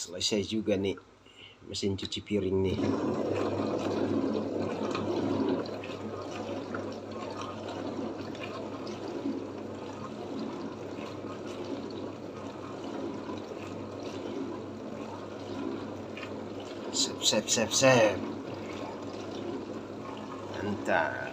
Selesai juga nih mesin cuci piring nih. Sip. Mantap.